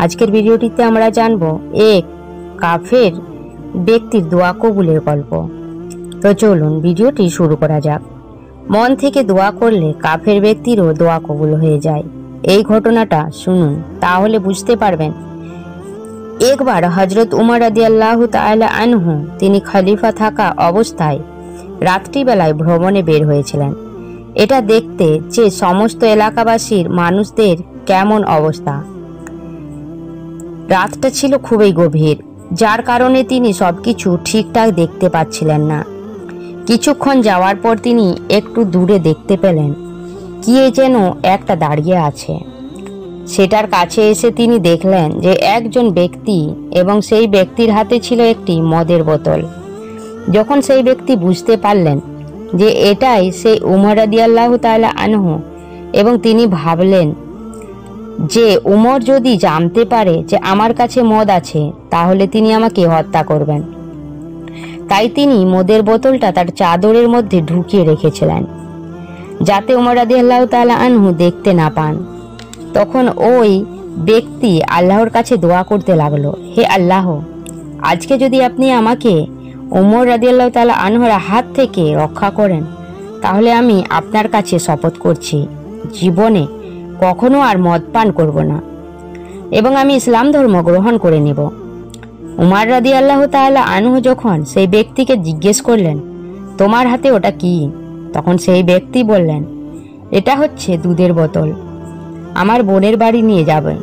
আজকের ভিডিওটিতে আমরা জানব এক কাফের ব্যক্তির দোয়া কবুলের গল্প। তো চলুন ভিডিওটি শুরু করা যাক। মন থেকে দোয়া করলে কাফের ব্যক্তিরও দোয়া কবুল হয়ে যায়। এই ঘটনাটা শুনুন, তাহলে বুঝতে পারবেন। একবার হযরত উমর রাদিয়াল্লাহু তাআলা আনহু তিনি খলিফা থাকা অবস্থায় রাত্রিবেলায় ভ্রমণে বের হয়েছিলেন। এটা দেখতে যে সমস্ত এলাকাবাসীর মানুষদের কেমন অবস্থা। রাতটা ছিল খুবই গভীর, যার কারণে তিনি সবকিছু ঠিকঠাক দেখতে পাচ্ছিলেন না। কিছুক্ষণ যাওয়ার পর তিনি একটু দূরে দেখতে পেলেন কি যেন একটা দাঁড়িয়ে আছে। সেটার কাছে এসে তিনি দেখলেন যে একজন ব্যক্তি, এবং সেই ব্যক্তির হাতে ছিল একটি মদের বোতল। যখন সেই ব্যক্তি বুঝতে পারলেন যে এটাই সেই উমর রাদিয়াল্লাহু তাআলা আনহু, এবং তিনি ভাবলেন যে উমর যদি জানতে পারে যে আমার কাছে মদ আছে তাহলে তিনি আমাকে হত্যা করবেন। তাই তিনি মদের বোতলটা তার চাদরের মধ্যে ঢুকিয়ে রেখেছিলেন যাতে উমর রাদিয়াল্লাহু তাআলা আনহু দেখতে না পান। তখন ওই ব্যক্তি আল্লাহর কাছে দোয়া করতে লাগলো, হে আল্লাহ, আজকে যদি আপনি আমাকে উমর রাদিয়াল্লাহু তাআলা আনহুর হাত থেকে রক্ষা করেন তাহলে আমি আপনার কাছে শপথ করছি জীবনে কখনো আর মদ পান করব না, এবং আমি ইসলাম ধর্ম গ্রহণ করে নেব। উমর রাদিয়াল্লাহু তাআলা আনহু যখন সেই ব্যক্তিকে জিজ্ঞেস করলেন, তোমার হাতে ওটা কি? তখন সেই ব্যক্তি বললেন, এটা হচ্ছে দুধের বোতল, আমার বোনের বাড়ি নিয়ে যাবেন।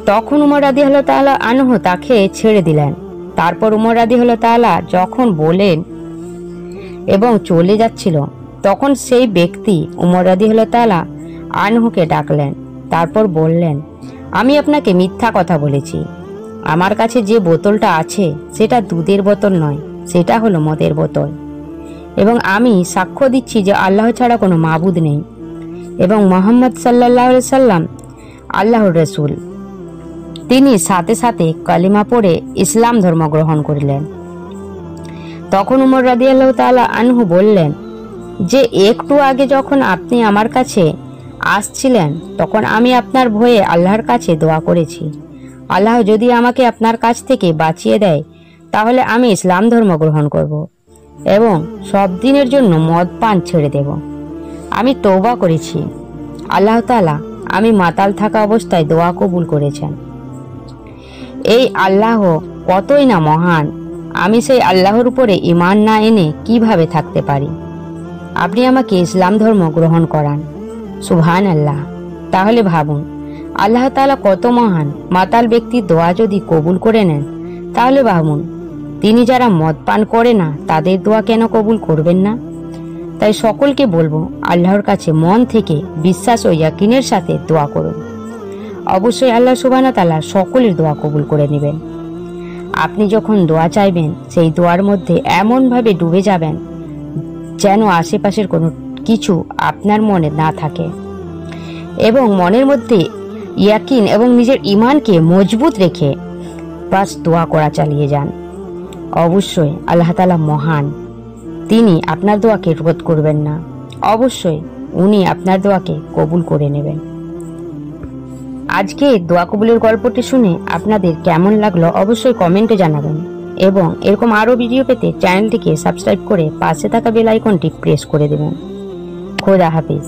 তখন উমর রাদিয়াল্লাহু তাআলা আনহু তাকে ছেড়ে দিলেন। তারপর উমর রাদিয়াল্লাহু তাআলা যখন বলেন এবং চলে যাচ্ছিল, তখন সেই ব্যক্তি উমর রাদিয়াল্লাহু তাআলা আনহুকে ডাকলেন। তারপর বললেন, আমি আপনাকে মিথ্যা কথা বলেছি। আমার কাছে যে বোতলটা আছে সেটা দুধের বোতল নয়, সেটা হলো মদের বোতল, এবং আমি সাক্ষ্য দিচ্ছি যে আল্লাহ ছাড়া কোনো মাবুদ নেই এবং মুহাম্মদ সাল্লাল্লাহু আলাইহি সাল্লাম আল্লাহর রাসূল। তিনি সাথে সাথে কালিমা পড়ে ইসলাম ধর্ম গ্রহণ করলেন। তখন উমর রাদিয়াল্লাহু তাআলা আনহু বললেন যে একটু আগে যখন আপনি আমার কাছে আসছিলেন তখন আমি আপনার ভয়ে আল্লাহর কাছে দোয়া করেছি, আল্লাহ যদি আমাকে আপনার কাছ থেকে বাঁচিয়ে দেয় তাহলে আমি ইসলাম ধর্ম গ্রহণ করব এবং সব দিনের জন্য মদ পান ছেড়ে দেব। আমি তওবা করেছি, আল্লাহ তাআলা আমি মাতাল থাকা অবস্থায় দোয়া কবুল করেছেন। এই আল্লাহ কতই না মহান, আমি সেই আল্লাহর উপরে ঈমান না এনে কিভাবে থাকতে পারি? আপনি আমাকে ইসলাম ধর্ম গ্রহণ করান, সুবহানাল্লাহ। তাহলে ভাবুন আল্লাহ তাআলা কত মহান। মাতাল ব্যক্তির দোয়া যদি কবুল করে নেন তাহলে ভাবুন তিনি যারা মদ পান করে না তাদের দোয়া কেন কবুল করবেন না? তাই সকলকে বলবো আল্লাহর কাছে মন থেকে বিশ্বাস ও ইয়াকিনের সাথে দোয়া করুন। অবশ্যই আল্লাহ সুবহানাহু ওয়া তাআলা সকলের দোয়া কবুল করে নেবেন। আপনি যখন দোয়া চাইবেন সেই দোয়ার মধ্যে এমনভাবে ডুবে যাবেন যেন আশেপাশের কোনো কিছু আপনার মনে না থাকে, এবং মনের মধ্যে ইয়াকিন এবং নিজের ঈমানকে মজবুত রেখে বাস দোয়া করা চালিয়ে যান। অবশ্যই আল্লাহ তাআলা মহান, তিনি আপনার দোয়াকে রদ করবেন না। অবশ্যই উনি আপনার দোয়াকে কবুল করে নেবেন। আজকে দোয়া কবুলের গল্পটি শুনে আপনাদের কেমন লাগলো অবশ্যই কমেন্টে জানাবেন, এবং এরকম আরো ভিডিও পেতে চ্যানেলটিকে সাবস্ক্রাইব করে পাশে থাকা বেল আইকনটি প্রেস করে দেবেন। খোদা হাফেজ।